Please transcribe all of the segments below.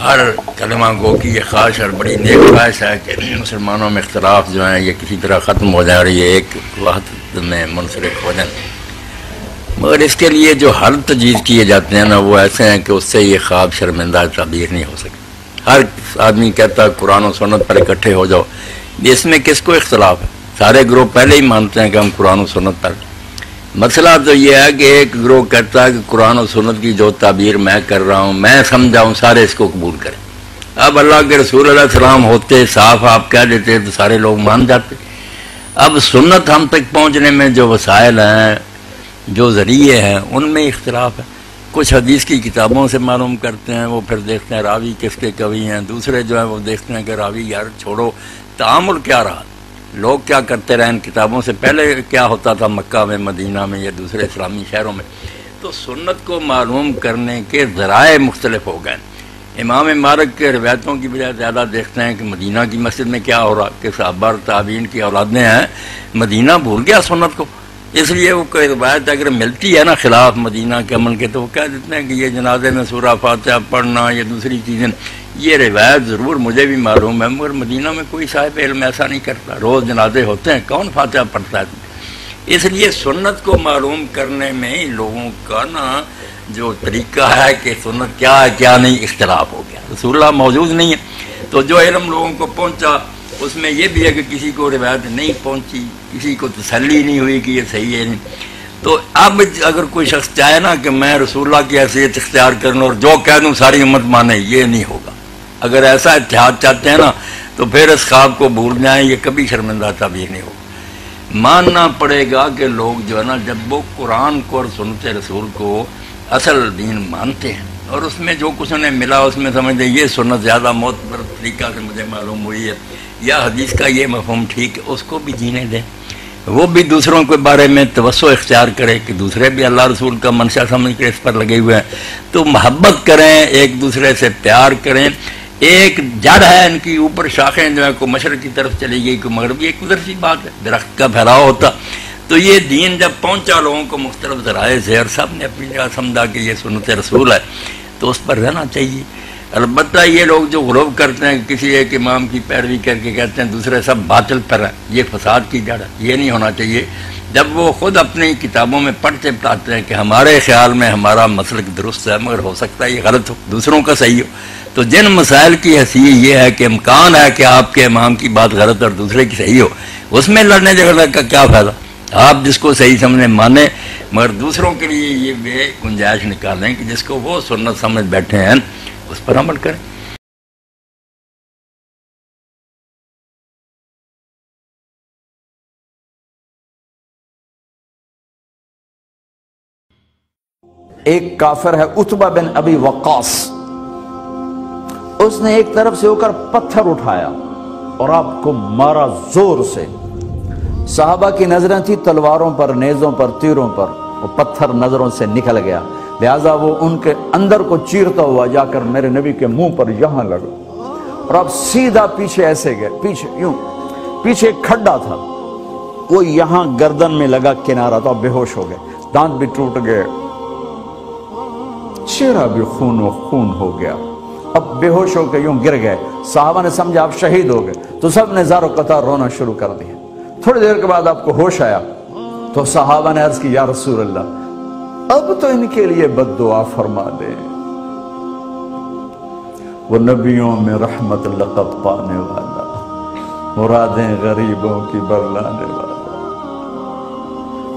ہر کلمہ گو کی یہ خواہش اور بڑی نیک خواہش ہے کہ مسلمانوں میں اختلاف جو ہیں یہ کسی طرح ختم ہو جائے اور یہ ایک وقت میں منسلک ہو جائیں، مگر اس کے لیے جو حل تجویز کیے جاتے ہیں نا وہ ایسے ہیں کہ اس سے یہ خواب شرمندہ تعبیر نہیں ہو سکتی۔ ہر آدمی کہتا ہے قرآن و سنت پر اکٹھے ہو جاؤ، اس میں کس کو اختلاف ہے؟ سارے گروہ پہلے ہی مانتے ہیں کہ ہم قرآن و سنت پر۔ مسئلہ تو یہ ہے کہ ایک گروہ کہتا ہے کہ قرآن و سنت کی جو تعبیر میں کر رہا ہوں میں سمجھاؤں، سارے اس کو قبول کریں۔ اب اللہ کے رسول علیہ السلام ہوتے صاف آپ کہہ دیتے تو سارے لوگ مان جاتے۔ اب سنت ہم تک پہنچنے میں جو وسائل ہیں، جو ذریعے ہیں، ان میں اختلاف ہے۔ کچھ حدیث کی کتابوں سے معلوم کرتے ہیں، وہ پھر دیکھتے ہیں راوی کس کے قوی ہیں، دوسرے جو ہیں وہ دیکھتے ہیں کہ راوی یار چھوڑو تعامل کیا رہا، لوگ کیا کرتے رہے ان کتابوں سے، پہلے کیا ہوتا تھا مکہ میں، مدینہ میں یا دوسرے اسلامی شہروں میں۔ تو سنت کو معلوم کرنے کے ذرائع مختلف ہو گئے۔ امام مالک کے روایتوں کی بجائے زیادہ دیکھتے ہیں کہ مدینہ کی مسجد میں کیا ہو رہا، کہ صحابہ اور تابعین کی اولادیں ہیں، مدینہ بھول گیا سنت کو، اس لیے وہ کوئی روایت اگر ملتی ہے نا خلاف مدینہ کے عمل کے تو وہ کہہ دیتے ہیں کہ یہ جنازے میں سورہ فاتحہ پڑھنا یا دوسری چیزیں، یہ روایت ضرور مجھے بھی معلوم ہے مگر مدینہ میں کوئی صاحب علم ایسا نہیں کرتا، روز جنازے ہوتے ہیں، کون فاتحہ پڑھتا ہے؟ اس لیے سنت کو معلوم کرنے میں لوگوں کا نا جو طریقہ ہے کہ سنت کیا ہے کیا نہیں، اختلاف ہو گیا۔ رسول اللہ موجود نہیں ہے تو جو علم لوگوں کو پہنچا اس میں یہ بھی ہے کہ کسی کو روایت نہیں پہنچی، کسی کو تسلی نہیں ہوئی کہ یہ صحیح ہے نہیں۔ تو اب اگر کوئی شخص چاہے نا کہ میں رسول اللہ کی حیثیت اختیار کروں اور جو کہہ دوں ساری امت مانے، یہ نہیں ہوگا۔ اگر ایسا اتحاد چاہتے ہیں نا تو پھر اس خواب کو بھول جائیں، یہ کبھی شرمندہ تعبیر نہیں ہوگا۔ ماننا پڑے گا کہ لوگ جو ہے نا جب وہ قرآن کو اور سنت رسول کو اصل دین مانتے ہیں اور اس میں جو کچھ انہیں ملا اس میں سمجھتے ہیں یہ سنت زیادہ معتبر طریقہ سے مجھے معلوم ہوئی ہے یا حدیث کا یہ مفہوم ٹھیک ہے، اس کو بھی جینے دیں، وہ بھی دوسروں کے بارے میں توسع اختیار کرے کہ دوسرے بھی اللہ رسول کا منشا سمجھ کے اس پر لگے ہوئے ہیں، تو محبت کریں، ایک دوسرے سے پیار کریں۔ ایک جڑ ہے ان کی، اوپر شاخیں جو ہے کوئی مشرق کی طرف چلی گئی کوئی مغربی، ایک قدرتی بات ہے، درخت کا پھیلاؤ ہوتا۔ تو یہ دین جب پہنچا لوگوں کو مختلف ذرائع سے اور سب نے اپنی جگہ سمجھا کہ یہ سنت رسول ہے تو اس پر رہنا چاہیے۔ البتہ یہ لوگ جو غلو کرتے ہیں کسی ایک امام کی پیروی کر کے کہتے ہیں دوسرے سب باطل پر ہیں، یہ فساد کی جڑ ہے، یہ نہیں ہونا چاہیے۔ جب وہ خود اپنی کتابوں میں پڑھتے بتاتے ہیں کہ ہمارے خیال میں ہمارا مسلک درست ہے مگر ہو سکتا ہے یہ غلط ہو، دوسروں کا صحیح ہو، تو جن مسائل کی حیثیت یہ ہے کہ امکان ہے کہ آپ کے امام کی بات غلط اور دوسرے کی صحیح ہو، اس میں لڑنے جھگڑنے کا کیا فائدہ؟ آپ جس کو صحیح سمجھیں مانیں مگر دوسروں کے لیے یہ بے گنجائش نکالیں کہ جس کو وہ سنت سمجھ بیٹھے ہیں اس پر عمل کریں۔ ایک کافر ہے عتبہ بن ابی وقاص، اس نے ایک طرف سے ہو کر پتھر اٹھایا اور آپ کو مارا زور سے۔ صحابہ کی نظریں تھی تلواروں پر، نیزوں پر، تیروں پر، وہ پتھر نظروں سے نکل گیا، لہذا وہ ان کے اندر کو چیرتا ہوا جا کر میرے نبی کے منہ پر یہاں لگا اور اب سیدھا پیچھے ایسے گئے، پیچھے یوں، پیچھے ایک کھڈا تھا وہ یہاں گردن میں لگا کنارہ تو اب بے ہوش ہو گئے، دانت بھی ٹوٹ گئے، چہرہ بھی خون و خون ہو گیا، اب بے ہوش ہو کے یوں گر گئے۔ صحابہ نے سمجھا آپ شہید ہو گئے تو سب نے زار و قطار رونا شروع کر دیا۔ تھوڑی دیر کے بعد آپ کو ہوش آیا تو صحابہ نے عرض کی یا رسول اللہ اب تو ان کے لیے بد دعا فرما دیں، وہ نبیوں میں رحمت لقب پانے والا، مرادیں غریبوں کی برلانے والا،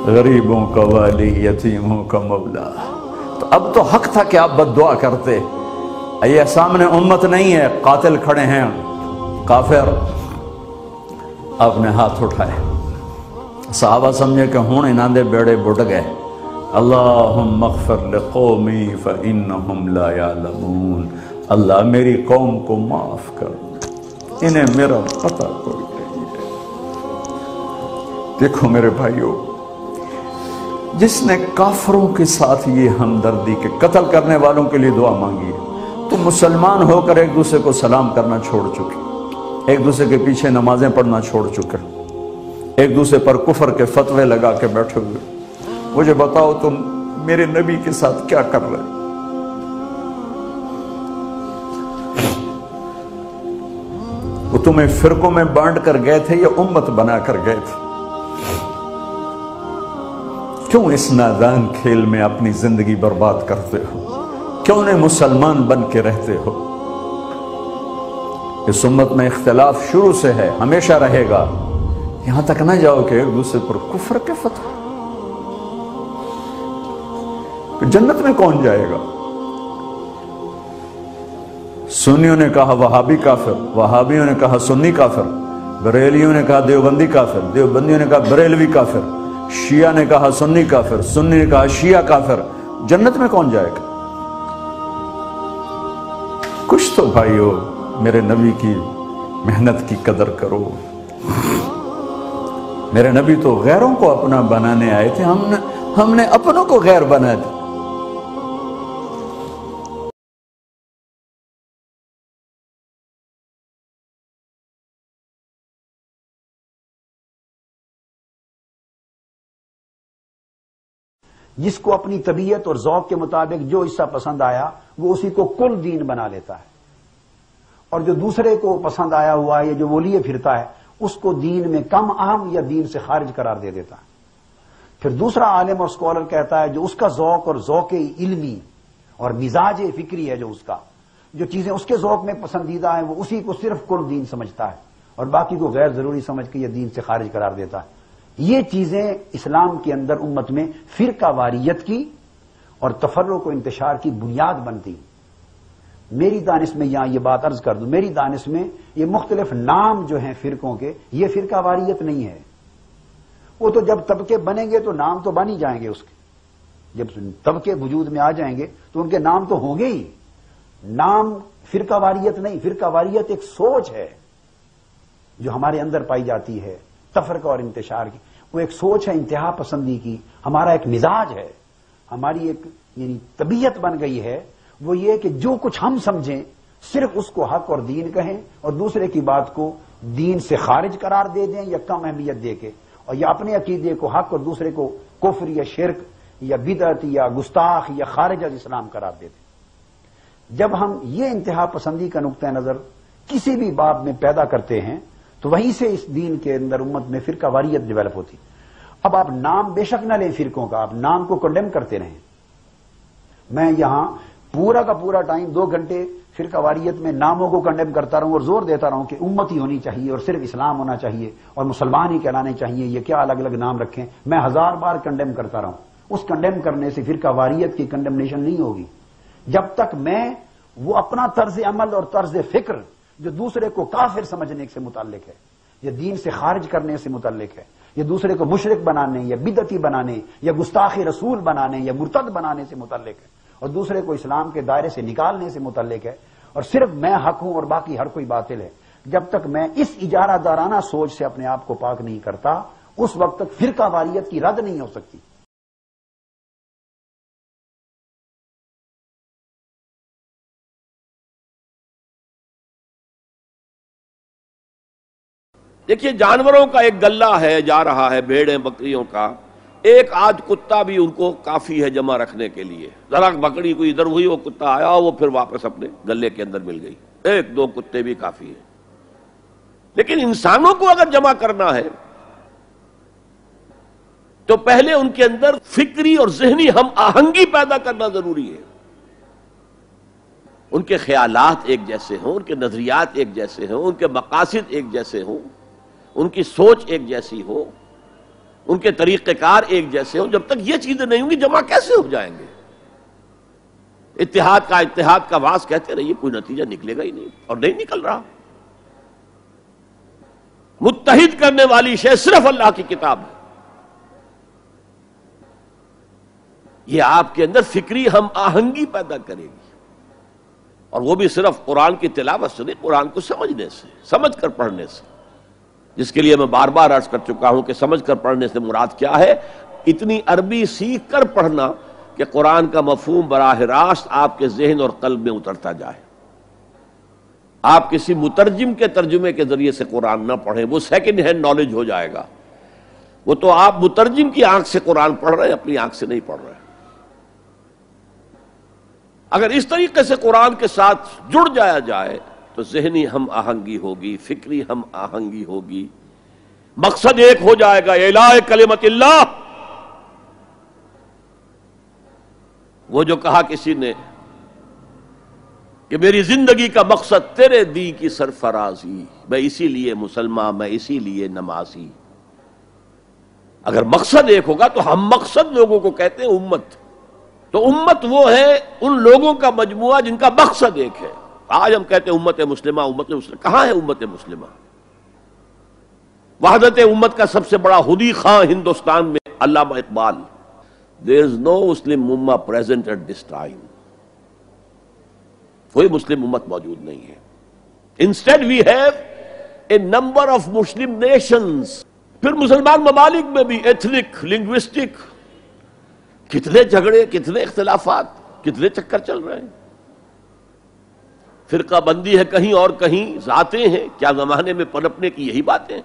غریبوں کا والی، یتیموں کا مولا۔ تو اب تو حق تھا کہ آپ بد دعا کرتے، یہ سامنے امت نہیں ہے، قاتل کھڑے ہیں کافر۔ آپ نے ہاتھ اٹھائے، صحابہ سمجھے کہ ہوں انہاں دے بیڑے بڑھ گئے، اللہم اغفر لقومی فإنہم لا یعلمون، اللہ میری قوم کو معاف کر، انہیں میرا پتہ کوئی نہیں ہے۔ دیکھو میرے بھائیو، جس نے کافروں کے ساتھ یہ ہمدردی کے قتل کرنے والوں کے لیے دعا مانگی ہے، تو مسلمان ہو کر ایک دوسرے کو سلام کرنا چھوڑ چکے، ایک دوسرے کے پیچھے نمازیں پڑھنا چھوڑ چکے، ایک دوسرے پر کفر کے فتوے لگا کے بیٹھے ہوئے۔ مجھے بتاؤ تم میرے نبی کے ساتھ کیا کر رہے؟ وہ تمہیں فرقوں میں بانٹ کر گئے تھے یا امت بنا کر گئے تھے؟ کیوں اس نادان کھیل میں اپنی زندگی برباد کرتے ہو؟ کیوں نہیں مسلمان بن کے رہتے ہو؟ اس امت میں اختلاف شروع سے ہے، ہمیشہ رہے گا، یہاں تک نہ جاؤ کہ ایک دوسرے پر کفر کے فتوے۔ جنت میں کون جائے گا؟ سنیوں نے کہا وہابی کافر، وہابیوں نے کہا سنی کافر، بریلیوں نے کہا دیوبندی کافر، دیوبندیوں نے کہا بریلوی کافر، شیعہ نے کہا سنی کافر، سنی نے کہا شیعہ کافر۔ جنت میں کون جائے گا؟ کچھ تو بھائیو میرے نبی کی محنت کی قدر کرو۔ میرے نبی تو غیروں کو اپنا بنانے آئے تھے، ہم نے اپنوں کو غیر بنا دیا۔ جس کو اپنی طبیعت اور ذوق کے مطابق جو حصہ پسند آیا وہ اسی کو کل دین بنا لیتا ہے، اور جو دوسرے کو پسند آیا ہوا ہے یا جو وہ لیے پھرتا ہے اس کو دین میں کم اہم یا دین سے خارج قرار دے دیتا ہے۔ پھر دوسرا عالم اور اسکالر کہتا ہے جو اس کا ذوق اور ذوق علمی اور مزاج فکری ہے، جو اس کا جو چیزیں اس کے ذوق میں پسندیدہ ہیں وہ اسی کو صرف کل دین سمجھتا ہے اور باقی کو غیر ضروری سمجھ کے یہ دین سے خارج قرار دیتا ہے۔ یہ چیزیں اسلام کے اندر امت میں فرقہ واریت کی اور تفرق و انتشار کی بنیاد بنتی۔ میری دانش میں یہاں یہ بات عرض کر دوں، میری دانش میں یہ مختلف نام جو ہیں فرقوں کے، یہ فرقہ واریت نہیں ہے۔ وہ تو جب طبقے بنیں گے تو نام تو بن ہی جائیں گے، اس کے جب طبقے وجود میں آ جائیں گے تو ان کے نام تو ہوں گے ہی۔ نام فرقہ واریت نہیں، فرقہ واریت ایک سوچ ہے جو ہمارے اندر پائی جاتی ہے، تفرقہ اور انتشار کی۔ وہ ایک سوچ ہے انتہا پسندی کی، ہمارا ایک مزاج ہے، ہماری ایک یعنی طبیعت بن گئی ہے، وہ یہ کہ جو کچھ ہم سمجھیں صرف اس کو حق اور دین کہیں اور دوسرے کی بات کو دین سے خارج قرار دے دیں یا کم اہمیت دے کے، اور یا اپنے عقیدے کو حق اور دوسرے کو کفر یا شرک یا بدعت یا گستاخ یا خارج از اسلام قرار دے دیں۔ جب ہم یہ انتہا پسندی کا نقطہ نظر کسی بھی باب میں پیدا کرتے ہیں تو وہیں سے اس دین کے اندر امت میں فرقہ واریت ڈیولپ ہوتی۔ اب آپ نام بے شک نہ لیں فرقوں کا، آپ نام کو کنڈیم کرتے رہیں۔ میں یہاں پورا کا پورا ٹائم 2 گھنٹے فرقہ واریت میں ناموں کو کنڈیم کرتا رہوں اور زور دیتا رہوں کہ امت ہی ہونی چاہیے اور صرف اسلام ہونا چاہیے اور مسلمان ہی کہلانے چاہیے، یہ کیا الگ الگ نام رکھیں، میں 1000 بار کنڈیم کرتا رہوں۔ اس کنڈیم کرنے سے فرقہ واریت کی کنڈمنیشن نہیں ہوگی جب تک میں وہ اپنا طرز عمل اور طرز فکر جو دوسرے کو کافر سمجھنے سے متعلق ہے یا دین سے خارج کرنے سے متعلق ہے یا دوسرے کو مشرک بنانے یا بدعتی بنانے یا گستاخ رسول بنانے یا مرتد بنانے سے متعلق ہے اور دوسرے کو اسلام کے دائرے سے نکالنے سے متعلق ہے، اور صرف میں حق ہوں اور باقی ہر کوئی باطل ہے، جب تک میں اس اجارہ دارانہ سوچ سے اپنے آپ کو پاک نہیں کرتا اس وقت تک فرقہ واریت کی رد نہیں ہو سکتی۔ دیکھیے جانوروں کا ایک گلہ ہے جا رہا ہے، بھیڑیں بکریوں کا، ایک آدھ کتا بھی ان کو کافی ہے جمع رکھنے کے لیے۔ ذرا بکری کو ادھر ہوئی وہ کتا آیا وہ پھر واپس اپنے گلے کے اندر مل گئی، 1-2 کتے بھی کافی ہیں۔ لیکن انسانوں کو اگر جمع کرنا ہے تو پہلے ان کے اندر فکری اور ذہنی ہم آہنگی پیدا کرنا ضروری ہے۔ ان کے خیالات ایک جیسے ہوں، ان کے نظریات ایک جیسے ہوں، ان کے مقاصد ایک جیسے ہوں، ان کی سوچ ایک جیسی ہو، ان کے طریقہ کار ایک جیسے ہوں۔ جب تک یہ چیزیں نہیں ہوں گی جمع کیسے ہو جائیں گے؟ اتحاد کا واس کہتے رہیے، کوئی نتیجہ نکلے گا ہی نہیں اور نہیں نکل رہا۔ متحد کرنے والی شے صرف اللہ کی کتاب ہے۔ یہ آپ کے اندر فکری ہم آہنگی پیدا کرے گی، اور وہ بھی صرف قرآن کی تلاوت سے نہیں، قرآن کو سمجھنے سے، سمجھ کر پڑھنے سے، جس کے لیے میں بار بار عرض کر چکا ہوں کہ سمجھ کر پڑھنے سے مراد کیا ہے؟ اتنی عربی سیکھ کر پڑھنا کہ قرآن کا مفہوم براہ راست آپ کے ذہن اور قلب میں اترتا جائے۔ آپ کسی مترجم کے ترجمے کے ذریعے سے قرآن نہ پڑھیں، وہ سیکنڈ ہینڈ نالج ہو جائے گا، وہ تو آپ مترجم کی آنکھ سے قرآن پڑھ رہے ہیں، اپنی آنکھ سے نہیں پڑھ رہے ہیں۔ اگر اس طریقے سے قرآن کے ساتھ جڑ جایا جائے تو ذہنی ہم آہنگی ہوگی، فکری ہم آہنگی ہوگی، مقصد ایک ہو جائے گا، اعلاء کلمت اللہ۔ وہ جو کہا کسی نے کہ میری زندگی کا مقصد تیرے دی کی سرفرازی، میں اسی لیے مسلمان، میں اسی لیے نمازی۔ اگر مقصد ایک ہوگا تو ہم مقصد لوگوں کو کہتے ہیں امت، تو امت وہ ہے ان لوگوں کا مجموعہ جن کا مقصد ایک ہے۔ آج ہم کہتے ہیں امت مسلمہ، امت مسلمہ، کہاں ہے امت مسلمہ؟ وحدت امت کا سب سے بڑا خودی خواہ ہندوستان میں علامہ Iqbal, there is no Muslim Ummah present at this time، کوئی مسلم امت موجود نہیں ہے۔ Instead we have a number of Muslim nations۔ پھر مسلمان ممالک میں بھی ایتھنک، لنگوسٹک، کتنے جھگڑے، کتنے اختلافات، کتنے چکر چل رہے ہیں۔ فرقہ بندی ہے کہیں اور کہیں ذاتیں ہیں، کیا زمانے میں پنپنے کی یہی باتیں ہیں۔